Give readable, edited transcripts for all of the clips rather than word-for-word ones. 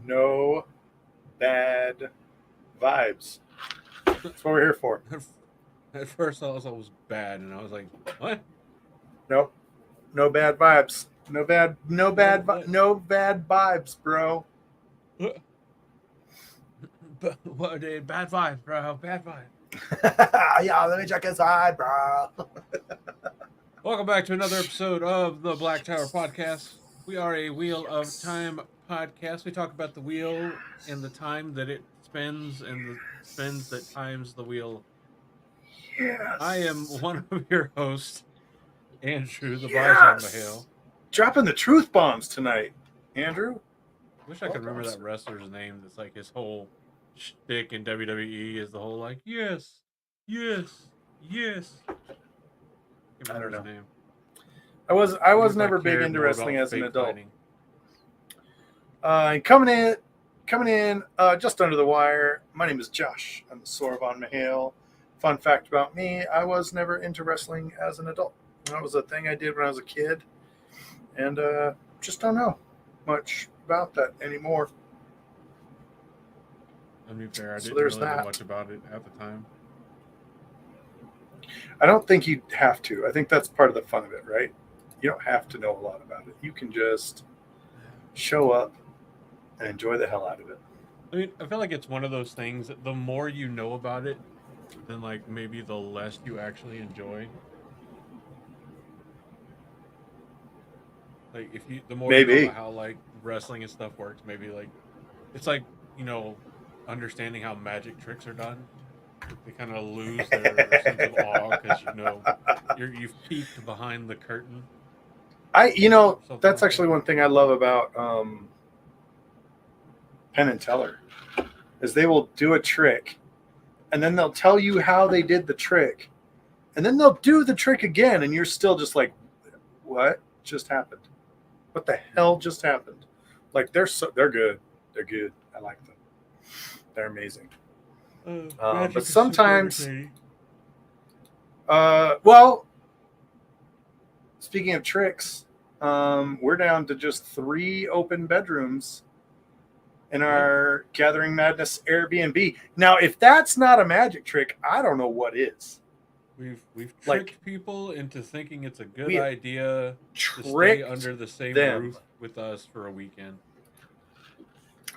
No bad vibes. That's what we're here for. At first, I thought it was bad, and I was like, "What? Nope. No bad vibes. What? No bad vibes, bro. What? What? Bad vibes, bro. Bad vibes." Yeah, let me check inside, bro. Welcome back to another episode of the Black Tower Podcast. We are a Wheel of Yes. Time podcast. We talk about the wheel and the time that it spends, and the spins that times the wheel. I am Yes. one of your hosts, Andrew the Bison Yes. Mahale. Dropping the truth bombs tonight, Andrew. Wish I could remember Welcome, that sir. wrestler's name. That's like his whole shtick in WWE is the whole like yes, yes, yes. Can't I remember don't his know. name. I Maybe was if I never big cared into more wrestling about as an fake adult. fighting. Coming in, just under the wire. My name is Josh. I'm the Sorvon Mahale. Fun fact about me: I was never into wrestling as an adult. That was a thing I did when I was a kid, and just don't know much about that anymore. To be fair, I So didn't there's really know that. much about it at the time. I don't think you have to. I think that's part of the fun of it, right? You don't have to know a lot about it. You can just show up and enjoy the hell out of it. I mean, I feel like it's one of those things that the more you know about it, then like maybe the less you actually enjoy. Like if you the more you know about Maybe. how like wrestling and stuff works, maybe like it's like, you know, understanding how magic tricks are done. They kind of lose their sense of awe because you know you've peeked behind the curtain or something That's like actually that. one thing I love about Penn and Teller is they will do a trick and then they'll tell you how they did the trick and then they'll do the trick again and you're still just like, what just happened? What the hell just happened? Like they're good. They're good. I like them. They're amazing. But Magic is super sometimes, entertaining. well, speaking of tricks, we're down to just 3 open bedrooms in What? our Gathering Madness Airbnb. Now, if that's not a magic trick, I don't know what is. We've Like tricked people into thinking it's a good we idea to stay tricked under the same them. roof with us for a weekend.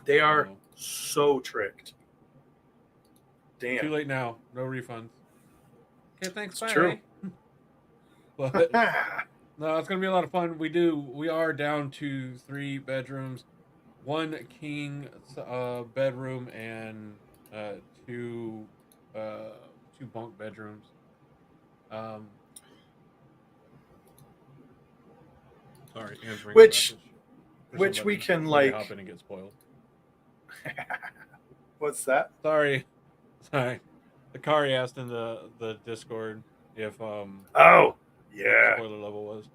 They are So so tricked. too Damn. late now. No refunds. Okay, thanks. It's true. Bye. But no, it's gonna be a lot of fun. We are down to 3 bedrooms, one king bedroom, and two uh two bunk bedrooms. Um, sorry, answering a which message for which we somebody can before they hop like in and get spoiled. what's that? Sorry, sorry. The Kari asked in the Discord if Oh, what the yeah. spoiler level was.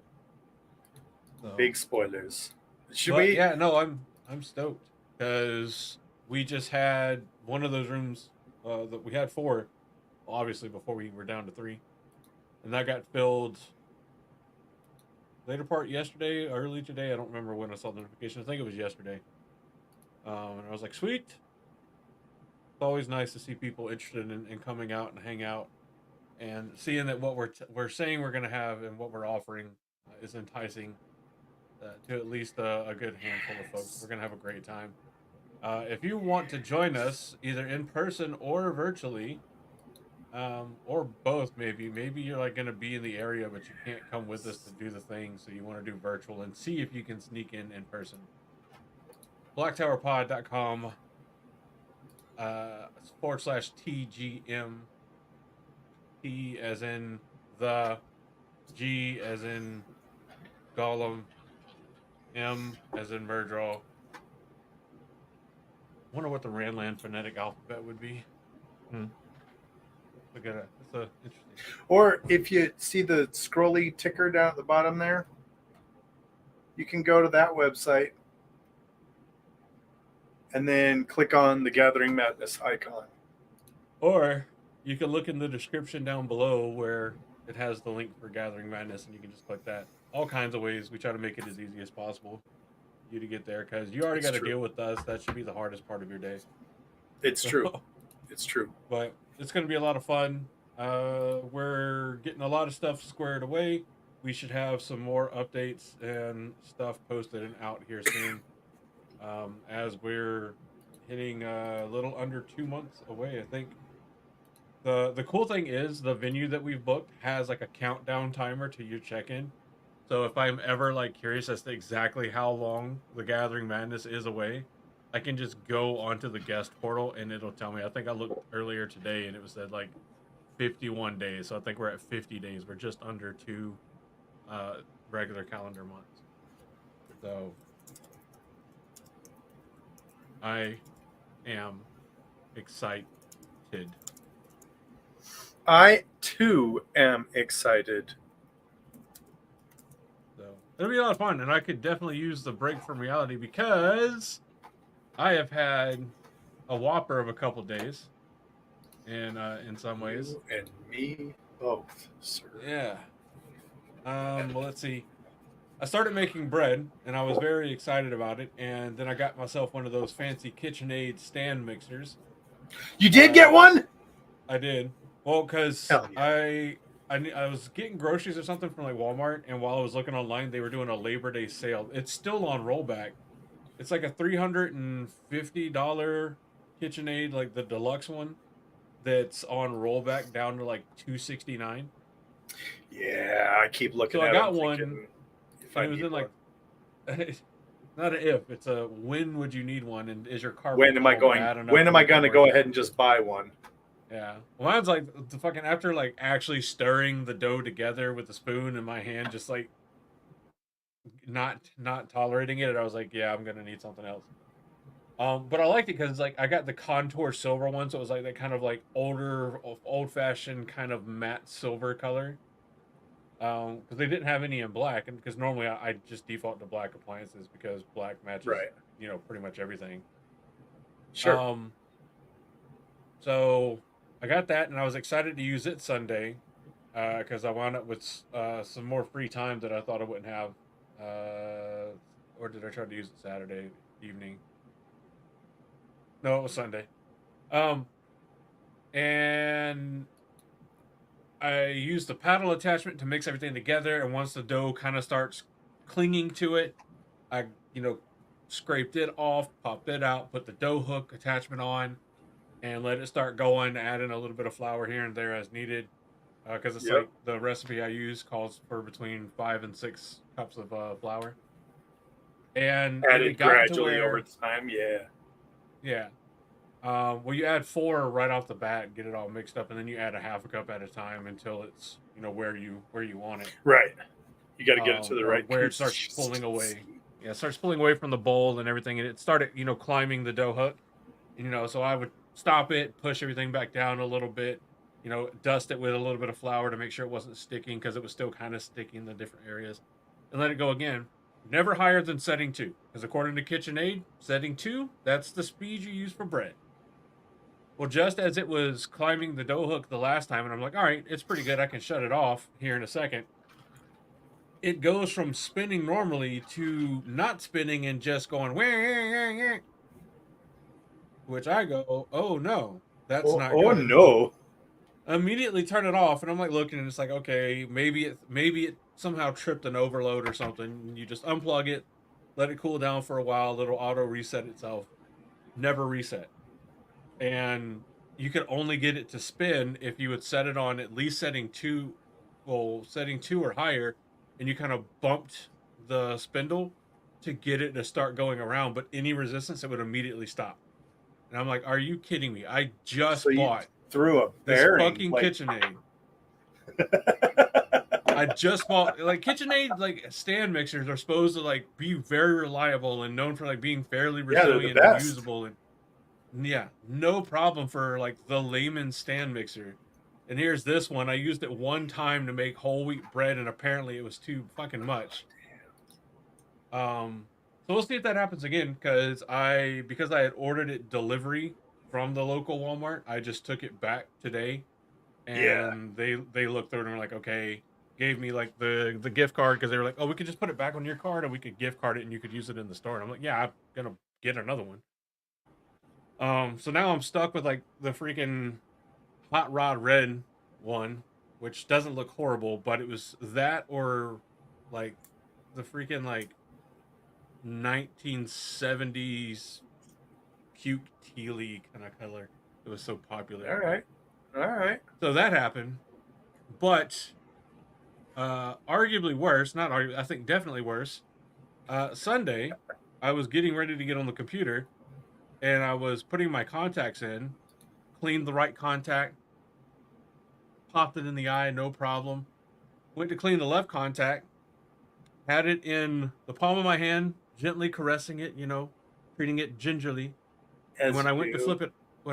So, Big spoilers. Should but we yeah, no, I'm stoked because we just had one of those rooms that we had four, obviously before we were down to three, and that got filled later part yesterday, early today. I don't remember when I saw the notification. I think it was yesterday. And I was like, sweet. It's always nice to see people interested in coming out and hang out and seeing that what we're saying we're going to have and what we're offering is enticing to at least a good handful of folks. We're Yes. going to have a great time. If you want to join us either in person or virtually, or both, maybe you're like going to be in the area but you can't come with us to do the thing, so you want to do virtual and see if you can sneak in person. Blacktowerpod.com /TGM, T as in the, G as in Gollum, M as in Murdral. Wonder what the Ranland phonetic alphabet would be. Hmm. Look at it. That's interesting. Or if you see the scrolly ticker down at the bottom there, you can go to that website and then click on the Gathering Madness icon. Or you can look in the description down below where it has the link for Gathering Madness, and you can just click that. All kinds of ways. We try to make it as easy as possible. you to get there because you already It's got to true. deal with us. That should be the hardest part of your day. It's true. So, It's true. but it's going to be a lot of fun. We're getting a lot of stuff squared away. We should have some more updates and stuff posted and out here soon. As we're hitting a little under 2 months away, I think. The cool thing is the venue that we've booked has like a countdown timer to your check-in. So if I'm ever like curious as to exactly how long the Gathering Madness is away, I can just go onto the guest portal and it'll tell me. I think I looked earlier today and it was said like 51 days. So I think we're at 50 days. We're just under two uh, regular calendar months. So I am excited. I too am excited. So it'll be a lot of fun, and I could definitely use the break from reality because I have had a whopper of a couple days, in some ways. You and me both, sir. Yeah. Well, let's see. I started making bread, and I was very excited about it. And then I got myself one of those fancy KitchenAid stand mixers. You did get one? I did. Well, because Hell yeah. I was getting groceries or something from like Walmart, and while I was looking online, they were doing a Labor Day sale. It's still on rollback. It's like a $350 KitchenAid, like the deluxe one, that's on rollback down to like $269. Yeah, I keep looking So I at got them one, thinking if and I it was need in one. like not a if, it's a when would you need one, and is your carpet When am I tunnel going? bad enough When to am I make it going to worth go it? ahead and just buy one? Yeah. Well, mine's like the fucking after like actually stirring the dough together with a spoon in my hand, just like not tolerating it. I was like, yeah, I'm gonna need something else. But I liked it because like I got the contour silver one, so it was like that kind of like old fashioned kind of matte silver color. Because they didn't have any in black, and because normally I just default to black appliances because black matches, Right. pretty much everything. Sure. Um, so I got that, and I was excited to use it Sunday, because I wound up with some more free time that I thought I wouldn't have. Or did I try to use it Saturday evening? No, it was Sunday. Um, and I used the paddle attachment to mix everything together. And once the dough kind of starts clinging to it, I, scraped it off, popped it out, put the dough hook attachment on, and let it start going, add in a little bit of flour here and there as needed. Because it's Yep. like the recipe I use calls for between 5 and 6 cups of flour. And when it Added got to gradually over where, time. Yeah. yeah, well, you add four right off the bat, get it all mixed up, and then you add a half a cup at a time until it's where you want it, Right. You got to get it to the or right where it starts pulling consistency. away. Yeah, it starts pulling away from the bowl and everything, and it started climbing the dough hook. So I would stop it, push everything back down a little bit, dust it with a little bit of flour to make sure it wasn't sticking because it was still kind of sticking in the different areas, and let it go again. Never higher than setting 2, because according to KitchenAid, setting 2, that's the speed you use for bread. Well, just as it was climbing the dough hook the last time, and I'm like, all right, it's pretty good. I can shut it off here in a second. It goes from spinning normally to not spinning and just going, wah, wah, wah, wah, which I go, oh no, that's Oh, not oh good. no. Immediately turn it off, and I'm like looking, and it's like, okay, maybe it somehow tripped an overload or something. You just unplug it, let it cool down for a while. It'll auto reset itself. Never reset. And you could only get it to spin if you would set it on at least setting 2 or higher, and you kind of bumped the spindle to get it to start going around. But any resistance, it would immediately stop. And I'm like, are you kidding me? I So just you bought threw a this bearing fucking like KitchenAid. I just bought like KitchenAid like stand mixers are supposed to like be very reliable and known for like being fairly yeah, they're the resilient and best. usable, and yeah, no problem for like the layman stand mixer. And here's this one. I used it one time to make whole wheat bread, and apparently it was too fucking much. So we'll see if that happens again, because I had ordered it delivery from the local Walmart. I just took it back today, Yeah. and they looked through it and were like, okay, gave me like the gift card because they were like, oh, we could just put it back on your card and we could gift card it and you could use it in the store. And I'm like, yeah, I'm gonna get another one. So now I'm stuck with like the freaking hot rod red one, which doesn't look horrible, but it was that or like the freaking like 1970s puke tealy kind of color. It was so popular. All right. All right. So that happened, but arguably worse, not arguably, I think definitely worse. Sunday, I was getting ready to get on the computer and I was putting my contacts in, cleaned the right contact, popped it in the eye, no problem. Went to clean the left contact, had it in the palm of my hand, gently caressing it, treating it gingerly. And As you do. when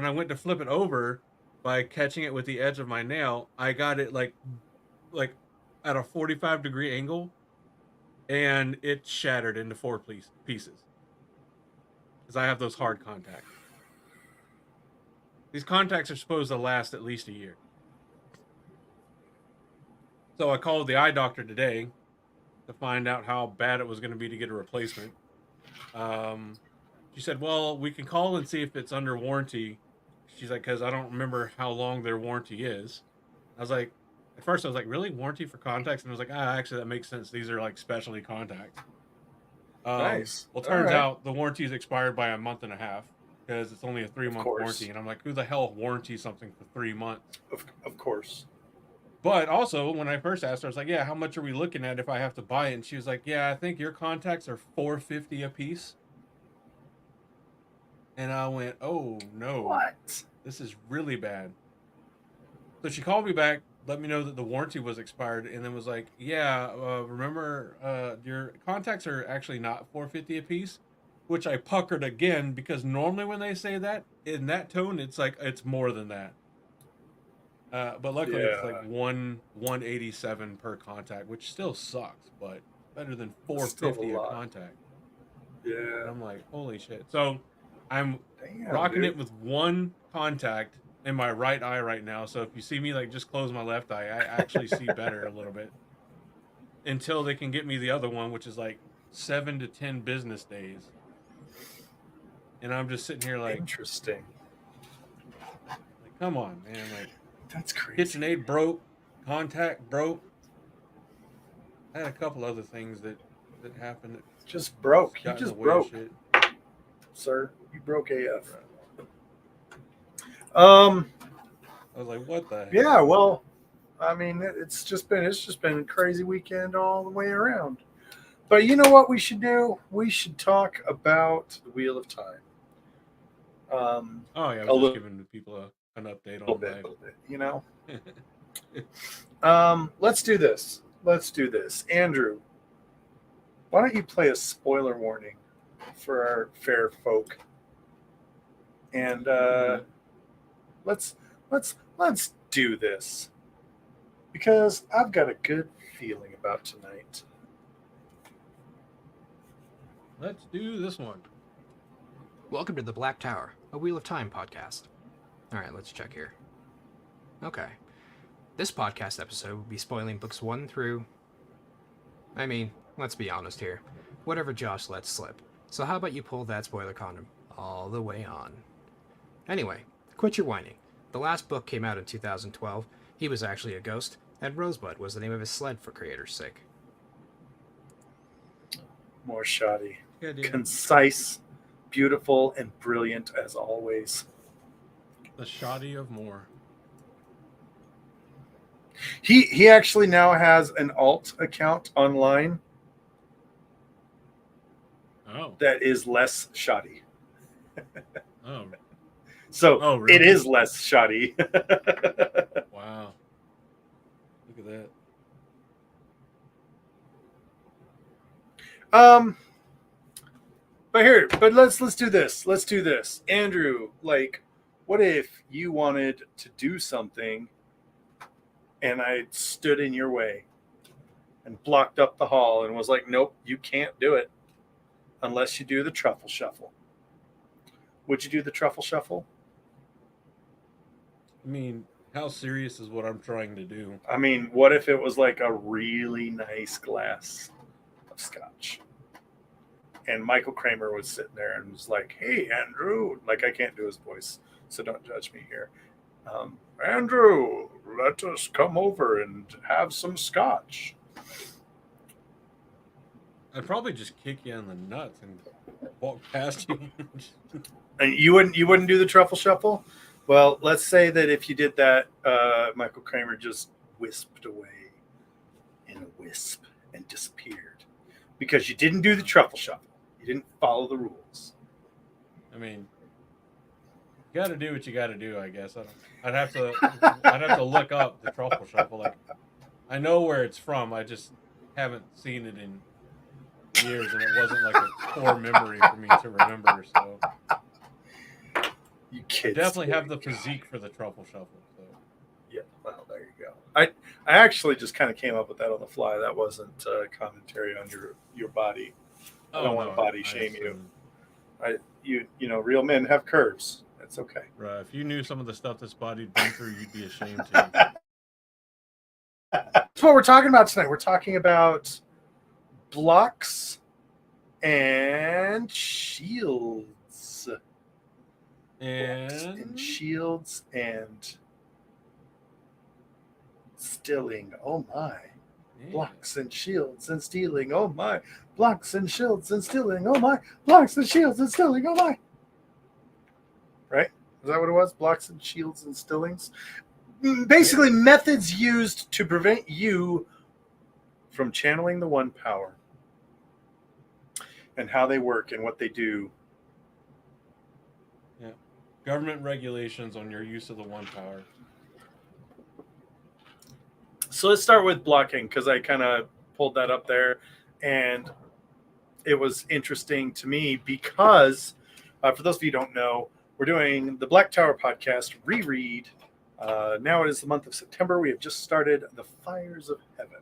I went to flip it over by catching it with the edge of my nail, I got it like at a 45-degree angle, and it shattered into four pieces. Because I have those hard contacts. These contacts are supposed to last at least a year. So I called the eye doctor today to find out how bad it was going to be to get a replacement. She said, well, we can call and see if it's under warranty. She's like, because I don't remember how long their warranty is. I was like, at first I was like, really? Warranty for contacts? And I was like, actually, that makes sense. These are like specialty contacts. Nice. Well, turns out the warranty is expired by a month and a half because it's only a 3-month warranty. And I'm like, who the hell warranties something for 3 months? Of course. But also, when I first asked her, I was like, yeah, how much are we looking at if I have to buy it? And she was like, yeah, I think your contacts are $450 a piece. And I went, oh, no. What? This is really bad. So she called me back, let me know that the warranty was expired, and then was like, yeah, remember, your contacts are actually not $450 a piece, which I puckered again, because normally when they say that, in that tone, it's like, it's more than that. But luckily it's like 187 per contact, which still sucks, but better than $450 a contact. Yeah. And I'm like, holy shit. So I'm rocking it with one contact in my right eye right now. So if you see me like just close my left eye, I actually see better a little bit. Until they can get me the other one, which is like 7 to 10 business days. And I'm just sitting here like, interesting. Like, come on, man. Like, that's crazy. KitchenAid broke, contact broke. I had a couple other things that happened. That just broke. You just broke, sir. You broke AF. I was like, what the heck? Yeah, well, I mean, it's just been a crazy weekend all the way around. But you know what we should do? We should talk about the Wheel of Time. Oh yeah, I was just giving people an update on a little bit, you know. Let's do this. Andrew, why don't you play a spoiler warning for our fair folk? And let's do this, because I've got a good feeling about tonight. Let's do this one. Welcome to the Black Tower, a Wheel of Time podcast. All right, let's check here. Okay. This podcast episode will be spoiling books 1 through... I mean, let's be honest here. Whatever Josh lets slip. So how about you pull that spoiler condom all the way on? Anyway, quit your whining. The last book came out in 2012. He was actually a ghost, and Rosebud was the name of his sled for creator's sake. More shoddy. Yeah, concise, beautiful, and brilliant as always. The shoddy of more. He actually now has an alt account online. Oh. That is less shoddy. Oh. So really? It is less shoddy. Wow. Look at that. But let's do this. Let's do this. Andrew, like, what if you wanted to do something and I stood in your way and blocked up the hall and was like, nope, you can't do it unless you do the truffle shuffle? Would you do the truffle shuffle? I mean, How serious is what I'm trying to do? I mean, what if it was like a really nice glass of scotch? And Michael Kramer was sitting there and was like, "Hey, Andrew," like I can't do his voice, so don't judge me here. Andrew, let us come over and have some scotch. I'd probably just kick you in the nuts and walk past you. And you wouldn't do the truffle shuffle. Well, let's say that if you did that, Michael Kramer just wisped away in a wisp and disappeared because you didn't do the truffle shuffle. You didn't follow the rules. I mean, you got to do what you got to do, I guess. I'd have to look up the truffle shuffle. Like, I know where it's from. I just haven't seen it in years, and it wasn't like a core memory for me to remember. So You I kids definitely have there the you go. physique for the truffle shuffle. So Yeah, well, there you go. I actually just kind of came up with that on the fly. That wasn't commentary on your body. I don't want to body shame you. You know, real men have curves. That's okay. Right. If you knew some of the stuff this body'd been through, you'd be ashamed to. That's what we're talking about tonight. We're talking about blocks and shields. Blocks and And shields and stilling. Oh my. yeah. Blocks and shields and stealing. Oh my. Blocks and shields and stealing. Oh my. Blocks and shields and stealing. Oh my. Right? Is that what it was? Blocks and shields and stillings? Basically, methods used to prevent you from channeling the one power and how they work and what they do. Yeah. Government regulations on your use of the one power. So let's start with blocking because I kind of pulled that up there and it was interesting to me because for those of you who don't know, we're doing the Black Tower podcast reread. Now it is the month of September. We have just started The Fires of Heaven.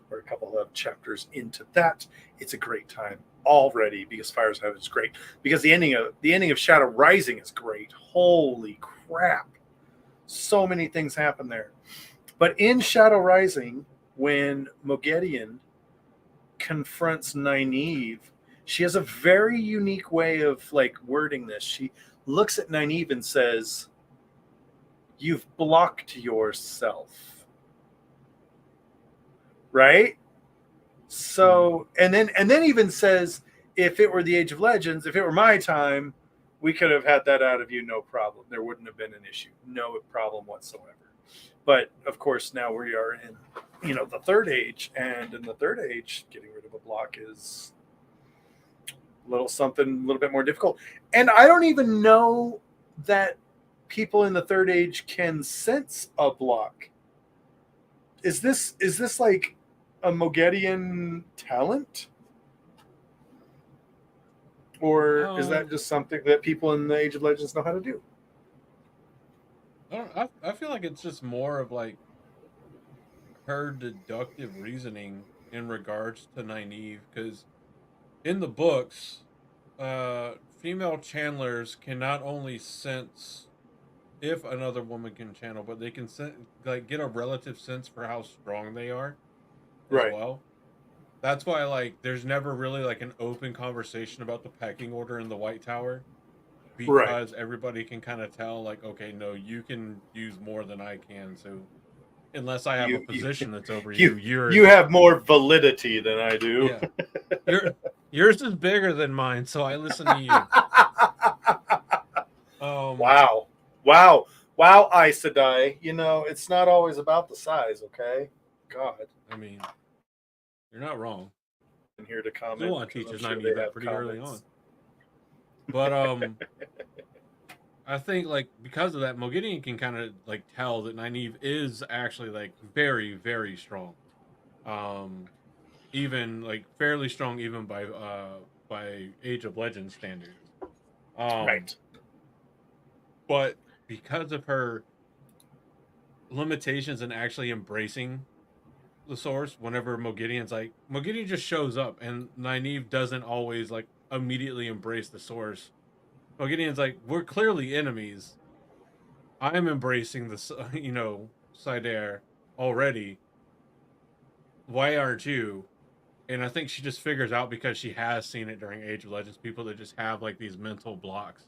We're a couple of chapters into that. It's a great time already because Fires of Heaven is great. Because the ending of Shadow Rising is great. Holy crap. So many things happen there. But in Shadow Rising, when Moghedien confronts Nynaeve, she has a very unique way of like wording this. She looks at Nynaeve and says, "You've blocked yourself." Right? So and then even says, if it were the Age of Legends, if it were my time, we could have had that out of you, no problem. There wouldn't have been an issue. No problem whatsoever. But of course, now we are in, the Third Age, and in the Third Age, getting rid of a block is a little bit more difficult. And I don't even know that people in the Third Age can sense a block. Is this like a Moghedien talent? Or is that just something that people in the Age of Legends know how to do? I feel like it's just more of like her deductive reasoning in regards to Nynaeve, because in the books, female channelers can not only sense if another woman can channel, but they can like get a relative sense for how strong they are as Right. well. That's why like there's never really like an open conversation about the pecking order in the White Tower, Right. because everybody can kind of tell like, okay, no, you can use more than I can, so unless I have a You position that's over you, you have more validity than I do. yeah, yours is bigger than mine, so I listen to you. Wow. Wow. Wow, Aes Sedai. It's not always about the size, okay? God. I mean, you're not wrong. I'm here to comment. Zuan because I'm teaches sure 90 they have pretty early on. comments. But I think like because of that, Moghedien can kind of like tell that Nynaeve is actually like very, very strong. Even like fairly strong even by Age of Legends standards. Right. But because of her limitations in actually embracing the source, whenever Moghedien just shows up and Nynaeve doesn't always like immediately embrace the source. Moghedien's like, we're clearly enemies. I'm embracing this, Sidair already. Why aren't you? And I think she just figures out because she has seen it during Age of Legends, people that just have like these mental blocks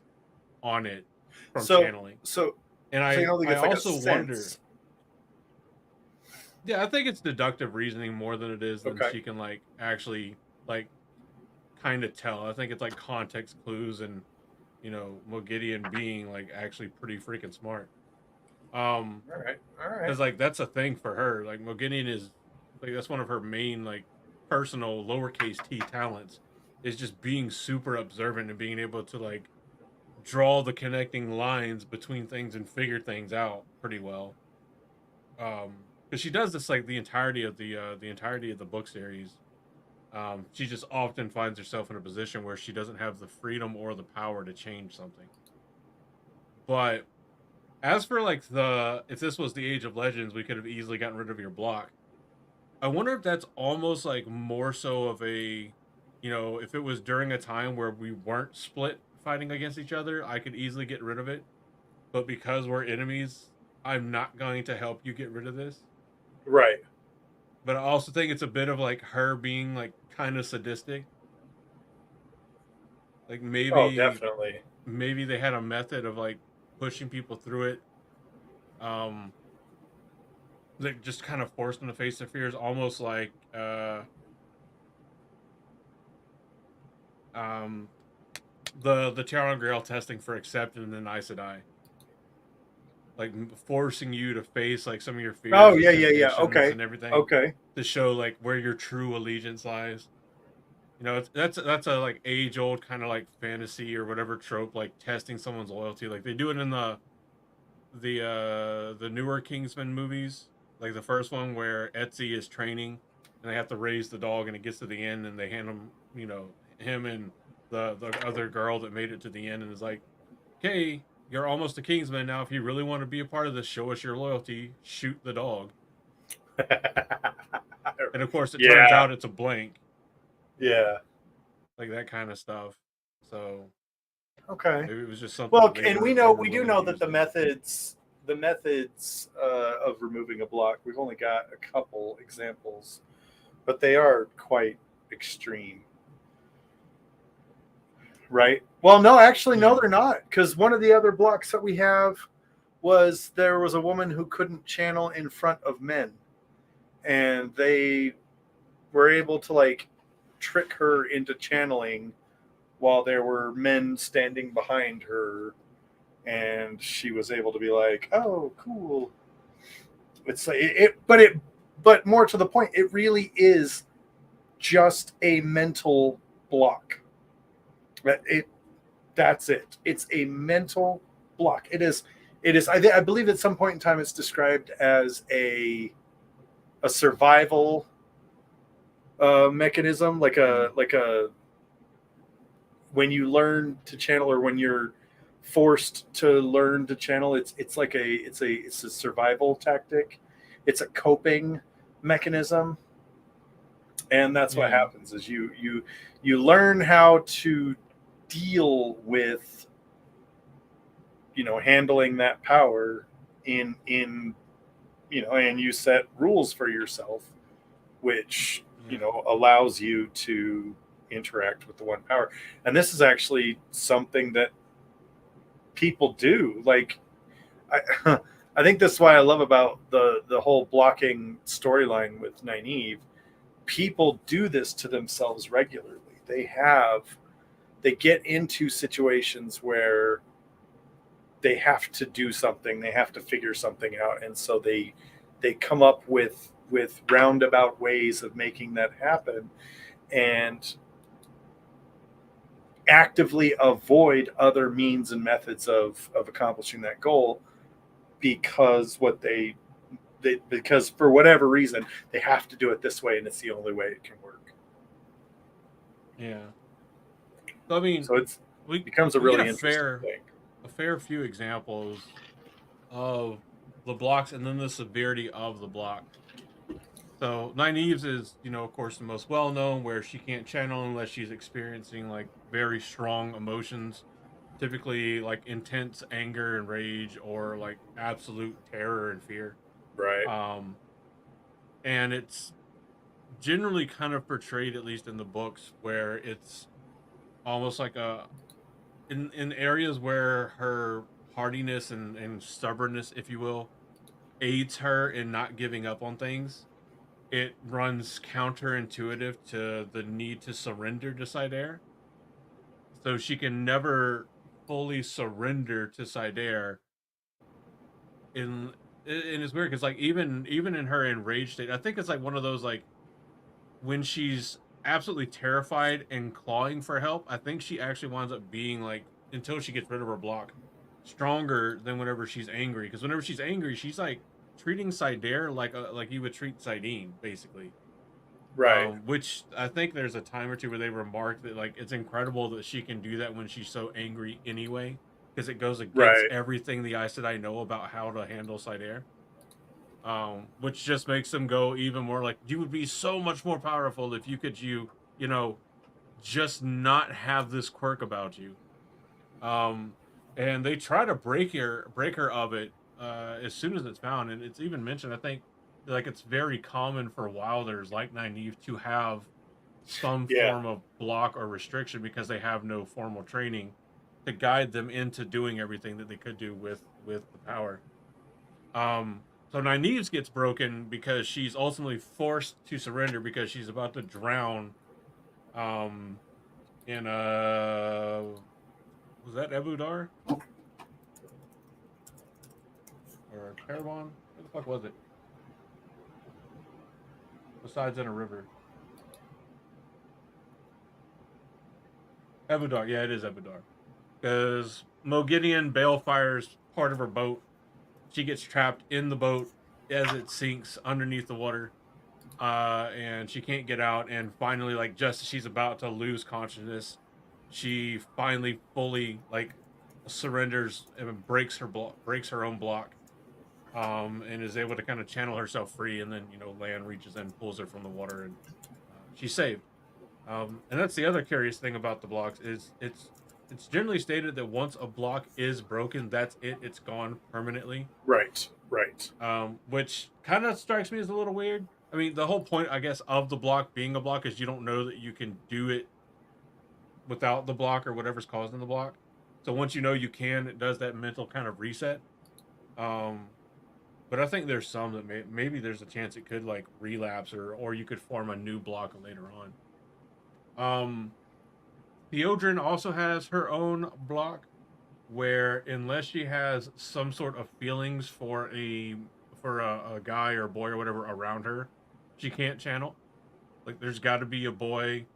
on it from So channeling. so And so you don't think I it's like a also wonder, sense? yeah, I think it's deductive reasoning more than it is than Okay. she can like actually like kind of tell. I think it's like context clues and Mogideon being like actually pretty freaking smart. All right. All right. Because like that's a thing for her. Like Mogideon is like that's one of her main like personal lowercase t talents is just being super observant and being able to like draw the connecting lines between things and figure things out pretty well. Because she does this like the entirety of the book series. She just often finds herself in a position where she doesn't have the freedom or the power to change something. But as for like the if this was the Age of Legends, we could have easily gotten rid of your block. I wonder if that's almost like more so of a, if it was during a time where we weren't split fighting against each other, I could easily get rid of it. But because we're enemies, I'm not going to help you get rid of this. Right. But I also think it's a bit of like her being like kind of sadistic. Like Oh, maybe definitely. maybe they had a method of like pushing people through it. Um, that just kind of forced them to face their fears, almost like um the Terran Grail testing for acceptance and then Aes Sedai, like forcing you to face like some of your Oh, fears and yeah, yeah, yeah. temptations Okay. and everything Okay. to show like where your true allegiance lies. That's a like age old kind of like fantasy or whatever trope, like testing someone's loyalty. Like they do it in the newer Kingsman movies, like the first one where Etsy is training and they have to raise the dog and it gets to the end and they hand him, him and the other girl that made it to the end and is like, okay, you're almost a Kingsman now. If you really want to be a part of this, show us your loyalty. Shoot the dog. And of course, it turns Yeah. out it's a blank, Yeah. like that kind of stuff. So Okay. maybe it was just something Well, that and they were we do willing to know that use there. the methods of removing a block, we've only got a couple examples, but they are quite extreme, right? Well, no, actually, no, Yeah. they're not, because one of the other blocks that we have was there was a woman who couldn't channel in front of men, and they were able to like trick her into channeling while there were men standing behind her, and she was able to be like, "Oh, cool." It's like but more to the point, it really is just a mental block. It that's it. It's a mental block. It is. I believe at some point in time it's described as a survival mechanism, Mm. like a when you learn to channel or when you're forced to learn to channel, it's like it's a survival tactic. It's a coping mechanism, and that's what Yeah. happens is you learn how to deal with handling that power in and you set rules for yourself, which Yeah. allows you to interact with the one power. And this is actually something that people do. Like I, I think that's why I love about the whole blocking storyline with Nynaeve. People do this to themselves regularly. They get into situations where they have to do something, they have to figure something out, and so they come up with roundabout ways of making that happen and actively avoid other means and methods of accomplishing that goal because because for whatever reason they have to do it this way and it's the only way it can work. Yeah. So I mean, So it we becomes a we get really interesting thing. a fair few examples of the blocks and then the severity of the block. So Nynaeve's is, of course, the most well known, where she can't channel unless she's experiencing like very strong emotions. typically like intense anger and rage or like absolute terror and fear. Right. Um, and it's generally kind of portrayed, at least in the books, where it's almost like a in areas where her hardiness and stubbornness, if you will, aids her in not giving up on things. It runs counterintuitive to the need to surrender to Sidair. So she can never fully surrender to Sidair. In and it's weird because like even in her enraged state, I think it's like one of those like when she's absolutely terrified and clawing for help, I think she actually winds up being like until she gets rid of her block, stronger than whenever she's angry. Because whenever she's angry, she's like treating Sidair like you would treat Sidine, basically. Right. Which I think there's a time or two where they remark that like it's incredible that she can do that when she's so angry anyway, because it goes against Right. everything the Aes Sedai know about how to handle Sidair. Which just makes them go even more like you would be so much more powerful if you could you know just not have this quirk about you. Um, and they try to break her of it as soon as it's found, and it's even mentioned. I think like it's very common for wilders like Nynaeve to have some Yeah. form of block or restriction because they have no formal training to guide them into doing everything that they could do with the power. So Nynaeve's gets broken because she's ultimately forced to surrender because she's about to drown. Um, in was that Ebudar or Terravon? Where the fuck was it? Besides in a river, Ebudar. Yeah, it is Ebudar because Mogideon balefires part of her boat. She gets trapped in the boat as it sinks underneath the water. And she can't get out. And finally, like just as she's about to lose consciousness, she finally fully like surrenders and breaks her own block, and is able to kind of channel herself free. And then land reaches in, pulls her from the water, and she's saved. And that's the other curious thing about the blocks is it's generally stated that once a block is broken, that's it. It's gone permanently. Right. Right. Which kind of strikes me as a little weird. I mean, the whole point, I guess, of the block being a block is you don't know that you can do it without the block or whatever's causing the block. So once you know you can, it does that mental kind of reset. Um, but I think there's some that maybe there's a chance it could like relapse or you could form a new block later on. Um, Theodrin also has her own block where unless she has some sort of feelings for a guy or boy or whatever around her, she can't channel. Like there's got to be a boy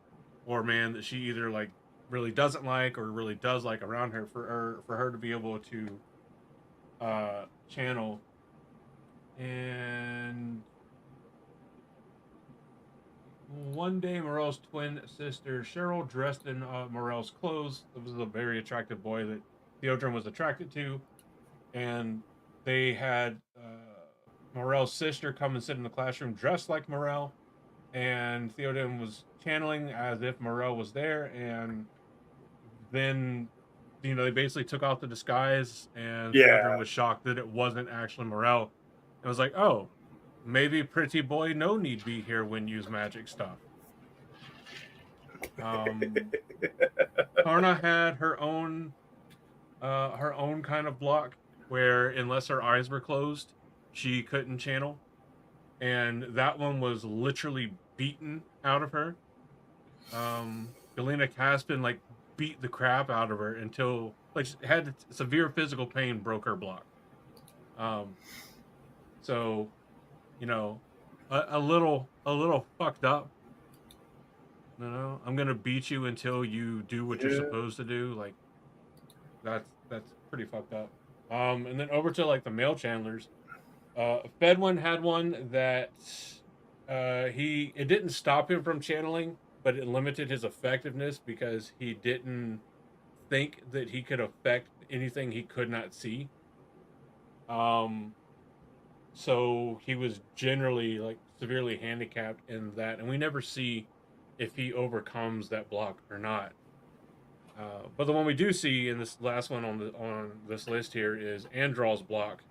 or man that she either like really doesn't like or really does like around her for her to be able to channel. And one day, Morel's twin sister Cheryl, dressed in Morel's clothes, it was a very attractive boy that Theodrin was attracted to, and they had Morel's sister come and sit in the classroom dressed like Morel, and Theoden was channeling as if Morel was there, and then they basically took off the disguise, and Theodrin Yeah. was shocked that it wasn't actually Morel. It was like, oh, maybe pretty boy no need be here when use magic stuff. Karna had her own kind of block where unless her eyes were closed, she couldn't channel. And that one was literally beaten out of her. Galena Caspin like beat the crap out of her until like she had severe physical pain, broke her block. Um, so a little fucked up. I'm gonna beat you until you do what you're Yeah. supposed to do. Like that's pretty fucked up. And then over to like the male channelers. Fedwin had one that it didn't stop him from channeling, but it limited his effectiveness because he didn't think that he could affect anything he could not see. Um, so he was generally like severely handicapped in that, and we never see if he overcomes that block or not. But the one we do see in this last one on this list here is Androl's block.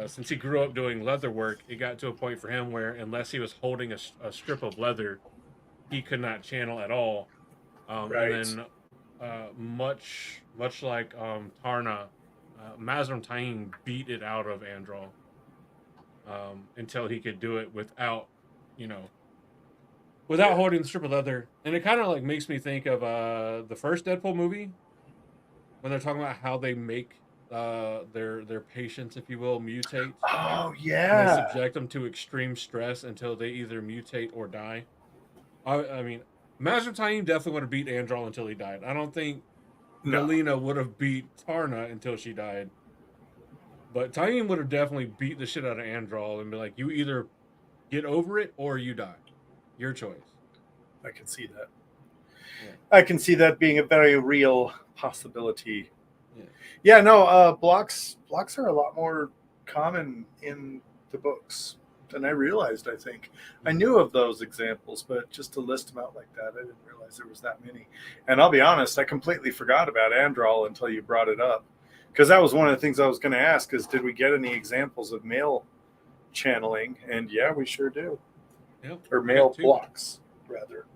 Since he grew up doing leather work, it got to a point for him where unless he was holding a strip of leather, he could not channel at all. And Right. then, much like Tarna, Mazrim Taim beat it out of Androl until he could do it without, you know, without Yeah. holding the strip of leather. And it kind of like makes me think of the first Deadpool movie when they're talking about how they make their patients, if you will, mutate, Oh and they yeah. subject them to extreme stress until they either mutate or die. I mean, Master Taim definitely would have beat Androl until he died. I don't think No. Melina would have beat Tarna until she died. But Taim would have definitely beat the shit out of Androl and be like, you either get over it or you die. Your choice. I can see that. Yeah. I can see that being a very real possibility. Yeah. Yeah, no, blocks are a lot more common in the books than I realized, I think. I knew of those examples, but just to list them out like that, I didn't realize there was that many. And I'll be honest, I completely forgot about Androl until you brought it up. Because that was one of the things I was going to ask is did we get any examples of male channeling? And yeah, we sure do. Yep. Or We male got two. blocks, rather.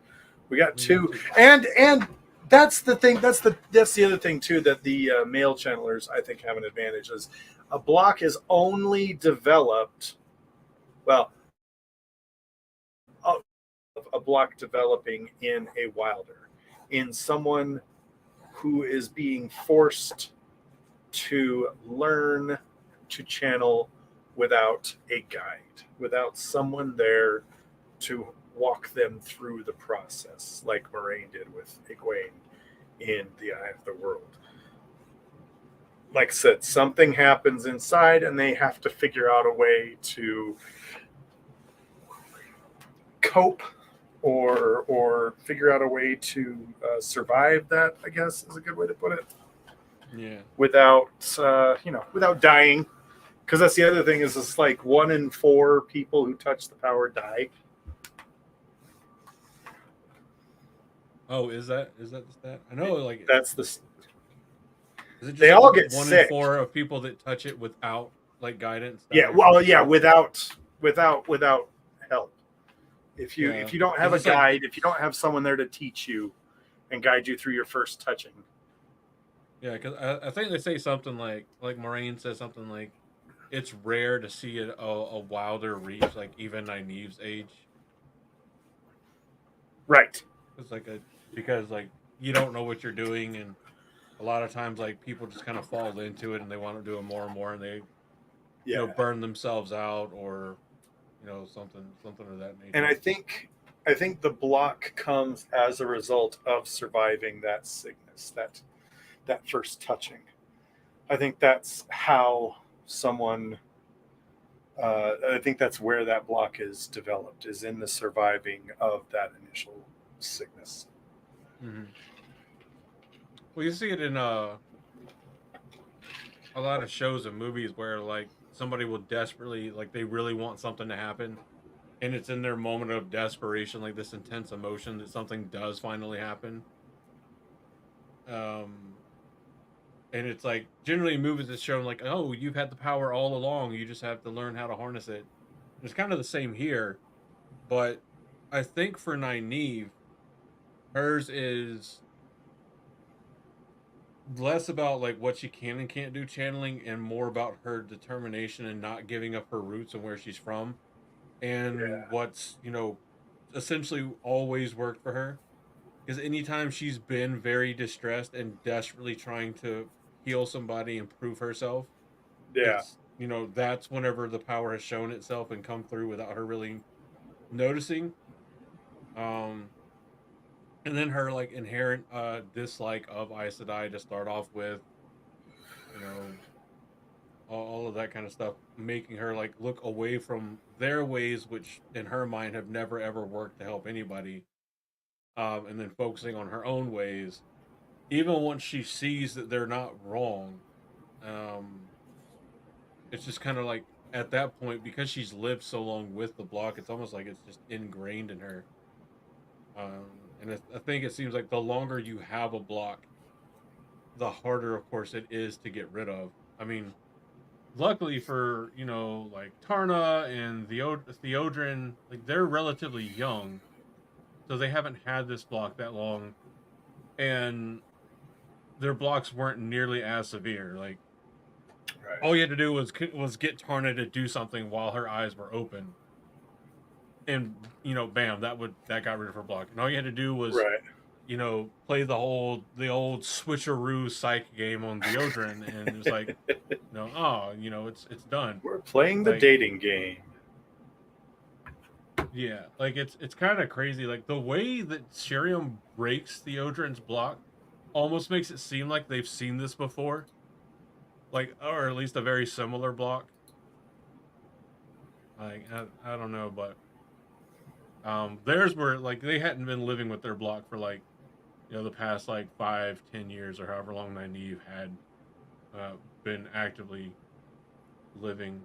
We got We two. got two. And that's the thing. That's the other thing too that the male channelers I think have an advantage is a block is only developed. Well, a block developing in a wilder, in someone who is being forced to learn to channel without a guide, without someone there to walk them through the process, like Moraine did with Egwene in The Eye of the World. Like I said, something happens inside and they have to figure out a way to cope or figure out a way to survive that, I guess is a good way to put it, Yeah. without without dying. Because that's the other thing is it's like 1 in 4 people who touch the power die. Oh, is that the stat? I know, like, That's the is it just they like all get 1 in sick. 4 of people that touch it without like guidance? Yeah, die well, from yeah, sick? without help. If you Yeah, if you don't have because a it's like, guide, if you don't have someone there to teach you and guide you through your first touching. yeah, because I think they say something like Moraine says something like it's rare to see a wilder reach like even Nynaeve's age. Right. It's like a because like you don't know what you're doing, and a lot of times like people just kind of fall into it and they want to do it more and more, and they Yeah. burn themselves out or something of that And nature. I think the block comes as a result of surviving that sickness, that first touching. I think that's how someone I think that's where that block is developed, is in the surviving of that initial sickness. Hmm. Well, you see it in a lot of shows and movies where like somebody will desperately like they really want something to happen, and it's in their moment of desperation, like this intense emotion that something does finally happen. Um, and it's like generally in movies it's shown like, oh, you've had the power all along, you just have to learn how to harness it. It's kind of the same here, but I think for Nynaeve, hers is less about like what she can and can't do channeling and more about her determination and not giving up her roots and where she's from and Yeah. what's essentially always worked for her, because anytime she's been very distressed and desperately trying to heal somebody and prove herself, Yeah. it's that's whenever the power has shown itself and come through without her really noticing. um and then her like inherent dislike of Aes Sedai to start off with, you know all of that kind of stuff, making her like look away from their ways, which in her mind have never ever worked to help anybody, and then focusing on her own ways, even once she sees that they're not wrong. Um, it's just kind of like at that point, because she's lived so long with the block, it's almost like it's just ingrained in her. And I think it seems like the longer you have a block, the harder, of course, it is to get rid of. I mean, luckily for like Tarna and Theodrin, like they're relatively young, so they haven't had this block that long, and their blocks weren't nearly as severe. Like Right. all you had to do was get Tarna to do something while her eyes were open, and bam, that got rid of her block. And all you had to do was Right. play the old switcheroo psych game on Theodrin, and it was like, it's done. We're playing the Like, dating game. yeah, like it's kind of crazy. Like the way that Sherium breaks Theodrin's block almost makes it seem like they've seen this before, like, or at least a very similar block. Like I don't know, but theirs were like they hadn't been living with their block for like the past like 5-10 years or however long Nynaeve had been actively living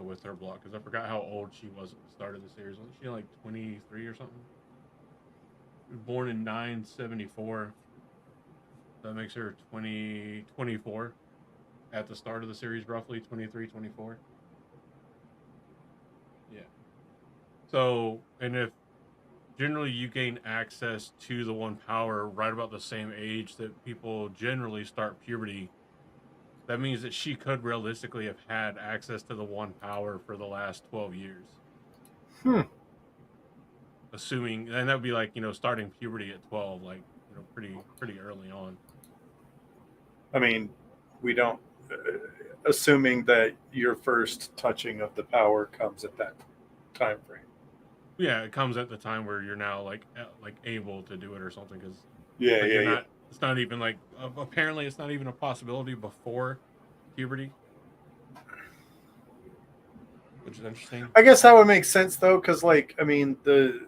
with her block, because I forgot how old she was at the start of the series. Wasn't she like 23 or something? Born in 974. That makes her 24 at the start of the series, roughly 23, 24. Yeah. So, and if generally you gain access to the one power right about the same age that people generally start puberty, that means that she could realistically have had access to the one power for the last 12 years. Assuming, and that would be like, starting puberty at 12, like, pretty early on. I mean, we don't, assuming that your first touching of the power comes at that time frame. Yeah, it comes at the time where you're now like able to do it or something, because Yeah, like, yeah, yeah. it's not even like apparently it's not even a possibility before puberty, which is interesting. I guess that would make sense though, because like, I mean, the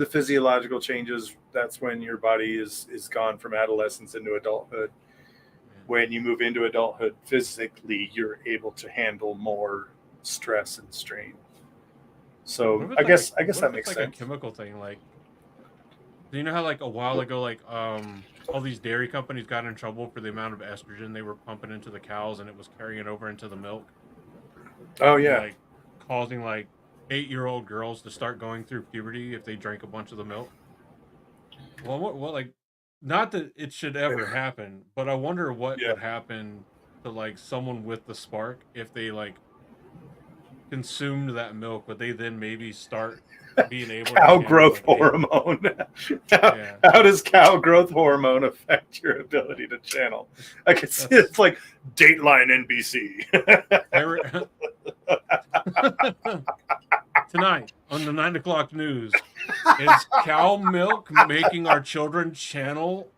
physiological changes, that's when your body is gone from adolescence into adulthood. Yeah. When you move into adulthood, physically you're able to handle more stress and strain. So I guess that makes like sense. a chemical thing. Like, do you know how like a while ago, like all these dairy companies got in trouble for the amount of estrogen they were pumping into the cows, and it was carrying over into the milk? Oh And yeah. like causing like 8-year-old girls to start going through puberty if they drank a bunch of the milk. Well, what like, not that it should ever happen, but I wonder what Yeah. would happen to like someone with the spark if they like consumed that milk. Would they then maybe start being able Cow to channel growth like hormone. Yeah. How does cow growth hormone affect your ability to channel? I can see it's like Dateline NBC. Tonight on the 9 o'clock news, is cow milk making our children channel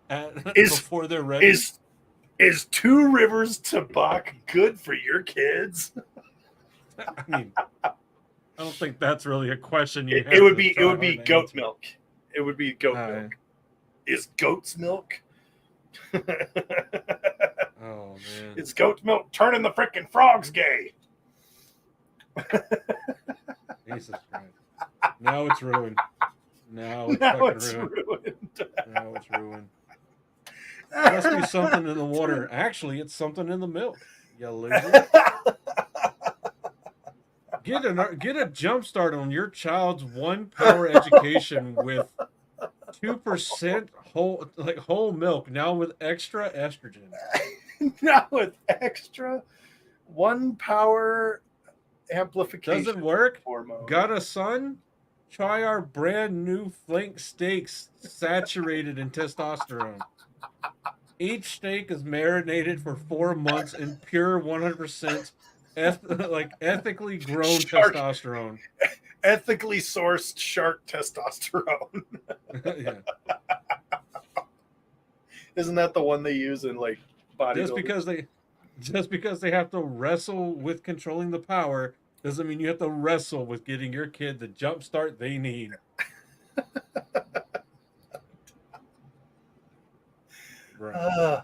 before they're ready? Is Two Rivers Tobacco good for your kids? I mean, I don't think that's really a question you have. It would be goat answer. milk. It would be goat milk. Is goat's milk? Oh man! Is goat milk turning the freaking frogs gay? Jesus Christ! Now it's ruined. Now it's ruined. Now it's ruined. Must be something in the water. Actually, it's something in the milk. You loser. Get a jump start on your child's one power education with 2% whole milk, now with extra estrogen. Now with extra one power amplification. Doesn't work? Hormone. Got a son? Try our brand new flank steaks saturated in testosterone. Each steak is marinated for 4 months in pure 100% ethically grown testosterone. Ethically sourced shark testosterone. Yeah. Isn't that the one they use in like bodybuilding? Just because they have to wrestle with controlling the power doesn't mean you have to wrestle with getting your kid the jump start they need. Right.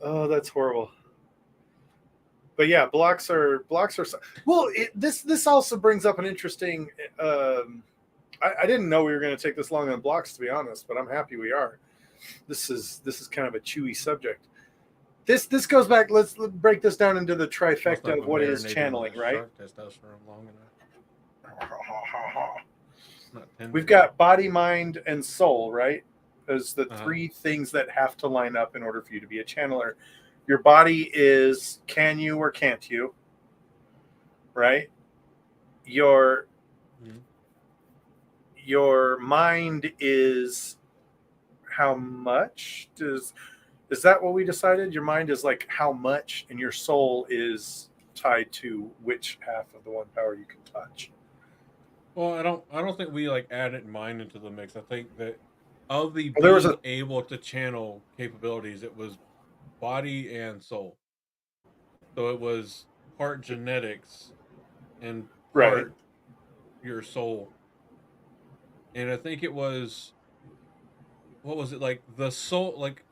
Oh, that's horrible. But yeah, blocks are well. This also brings up an interesting. I didn't know we were going to take this long on blocks, to be honest, but I'm happy we are. this is kind of a chewy subject. This goes back. Let's break this down into the Must not trifecta have of what is marinated in channeling, that right? shark testosterone long enough. It's not tender. We've got body, mind, and soul, right? As the Uh-huh. three things that have to line up in order for you to be a channeler. Your body is can you or can't you, right? Your Mhm. your mind is how much is that what we decided? Your mind is like how much, and your soul is tied to which half of the one power you can touch. Well, I don't think we like added mind into the mix. I think that of the Well, there was being a able to channel capabilities, it was body and soul. So it was part genetics and right. part your soul. And I think it was, what was it, like the soul, like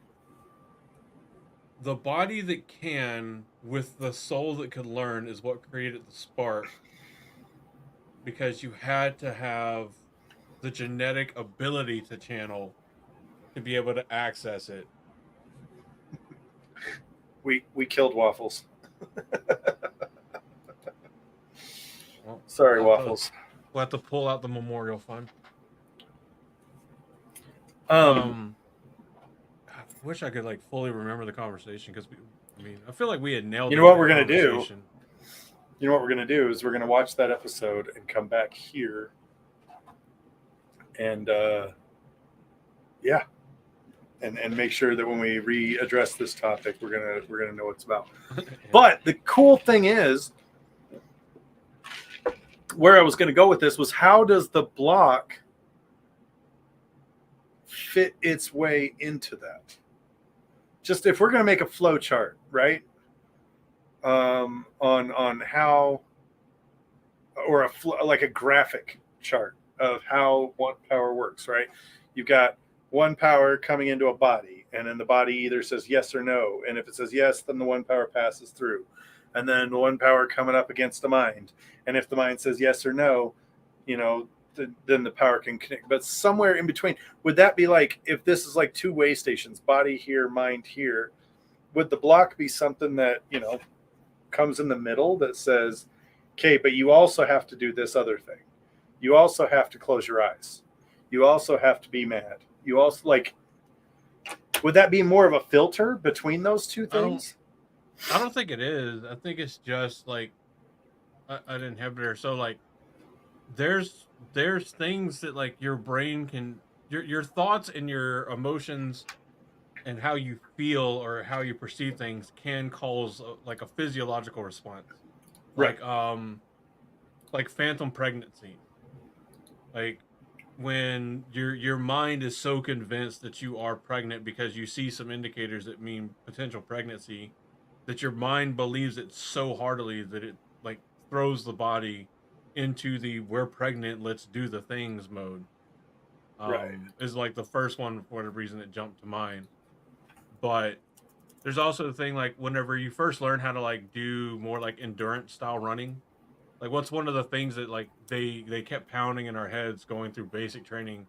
the body that can with the soul that could learn is what created the spark, because you had to have the genetic ability to channel to be able to access it. We killed Waffles. Well, Sorry, Waffles. we'll have to pull out the memorial fund. Um, I wish I could like fully remember the conversation, because I mean, I feel like we had nailed you it know in what that we're gonna do? conversation. You know what we're gonna do is we're gonna watch that episode and come back here, and yeah, and make sure that when we readdress this topic, we're gonna know what it's about. Yeah. But the cool thing is, where I was going to go with this was how does the block fit its way into that? Just if we're going to make a flow chart, right? On how, or like a graphic chart of how one power works, right? You've got one power coming into a body, and then the body either says yes or no, and if it says yes, then the one power passes through, and then the one power coming up against the mind, and if the mind says yes or no, you know, then the power can connect. But somewhere in between, would that be like if this is like two way stations, body here, mind here? Would the block be something that comes in the middle that says, okay, but you also have to do this other thing. You also have to close your eyes. You also have to be mad. You also would that be more of a filter between those two things? I don't think it is. I think it's just like an inhibitor. So like there's things that like your brain can, your thoughts and your emotions and how you feel or how you perceive things can cause like a physiological response. Right. Like phantom pregnancy. Like when your mind is so convinced that you are pregnant because you see some indicators that mean potential pregnancy, that your mind believes it so heartily that it like throws the body into the we're pregnant, let's do the things mode. Right. Is like the first one for whatever reason that jumped to mind. But there's also the thing like whenever you first learn how to like do more like endurance style running, like what's one of the things that like they kept pounding in our heads going through basic training,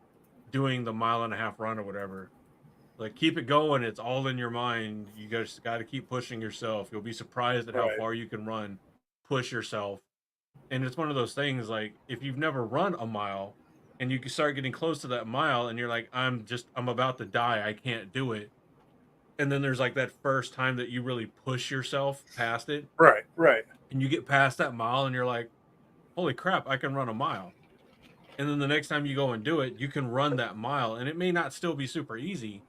doing the mile and a half run or whatever. Like keep it going, it's all in your mind. You guys got to keep pushing yourself. You'll be surprised at how Right. far you can run. Push yourself. And it's one of those things like if you've never run a mile and you start getting close to that mile and you're like I'm about to die, I can't do it. And then there's like that first time that you really push yourself past it Right. Right. and you get past that mile and you're like, holy crap, I can run a mile. And then the next time you go and do it, you can run that mile. And it may not still be super easy,